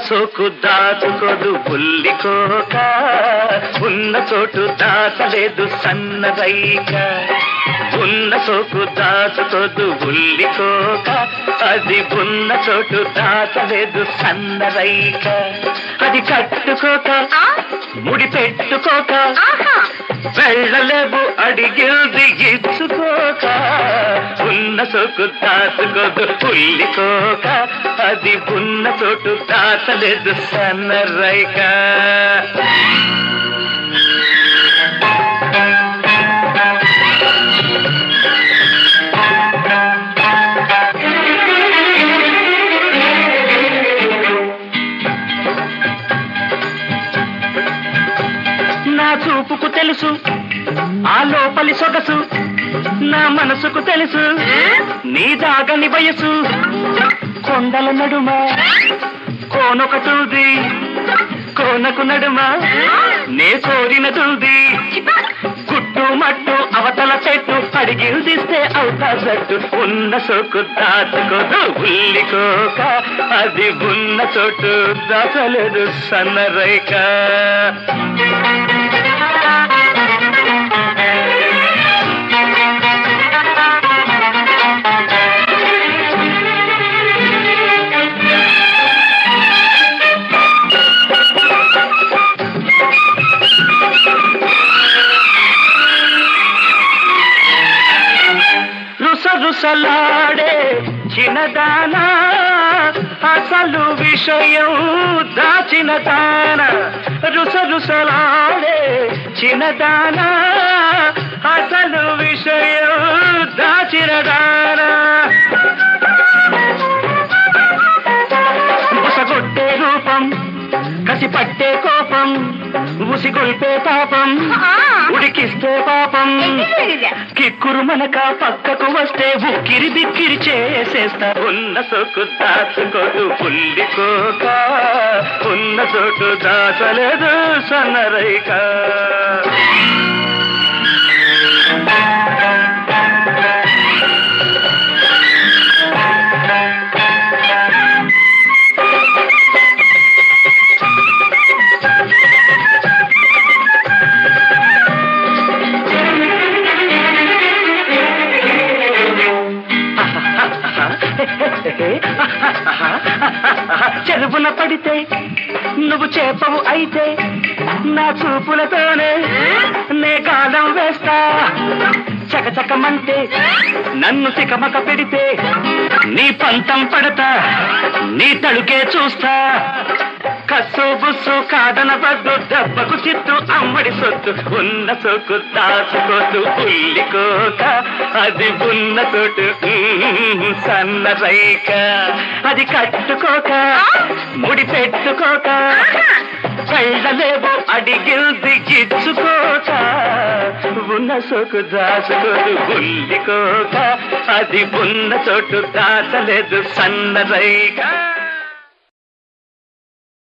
సోకు దాచుకోదు బుల్లికోక, ఉన్న చోటు దాచలేదు సన్నరైక. ఉన్న సోకు దాచుకోదు బుల్లికోక, అది ఉన్న చోటు దాచలేదు సన్నరైక. అది కట్టుకోక ముడి పెట్టుకోక, వెళ్ళలేవు అడిగింది ఇచ్చుకోక. ఉన్న సోకు దాచుకోదు బుల్లికోక, అది ఉన్న చోటు దాచలేదు సన్నరైక. నా చూపుకు తెలుసు ఆ లోపలి సొగసు, నా మనసుకు తెలుసు నీ దాగని వయసు. కొండల నడుమ కోనొకటుంది, కోనకు నడుమ నే కోరినటుంది. గుట్టు మట్టు అవతల చెట్టు అడిగిస్తే అవుతా జట్టు. ఉన్న సోకు దాచుకోదు బుల్లికోక, అది ఉన్న చోటు దాచలేదు సన్నరైక. రుసరుసలాడే చిన్నదానా, అసలు విషయం దాచిన దాన. రుసరుసలాడే చిన్నదానా, అసలు విషయం దాచిన దాన. బుసగొట్టే రూపం, కసి పట్టే కోపం, ఉసిగొల్పే పాపం, ఉడికిస్తే పాపం. కిక్కురు మనక పక్కకు వస్తే ఉక్కిరి బిక్కిరి చేసేస్తా. ఉన్న సోకు దాచుకోదు బుల్లికోక, ఉన్న చోటు దాచలేదు సన్నరైక. చెరువున పడితే నువ్వు చేపవు అయితే, నా చూపులతోనే నే గాలం వేస్తా. చకచకమంటే నన్ను తికమక పెడితే, నీ పంతం పడతా, నీ తడుకే చూస్తా. కస్సు బుస్సు కాదనవద్దు, దెబ్బకు చిత్తు అమ్మడి సొత్తు. ఉన్న సోకు దాచుకోదు బుల్లికోక, అది ఉన్న చోటు సన్నరైక. అది కట్టుకోక ముడి పెట్టుకోక, వెళ్ళలేవు అడిగింది ఇచ్చుకోక. ఉన్న సోకు దాచుకోదు బుల్లికోక, అది ఉన్న చోటు దాచలేదు సన్నరైక.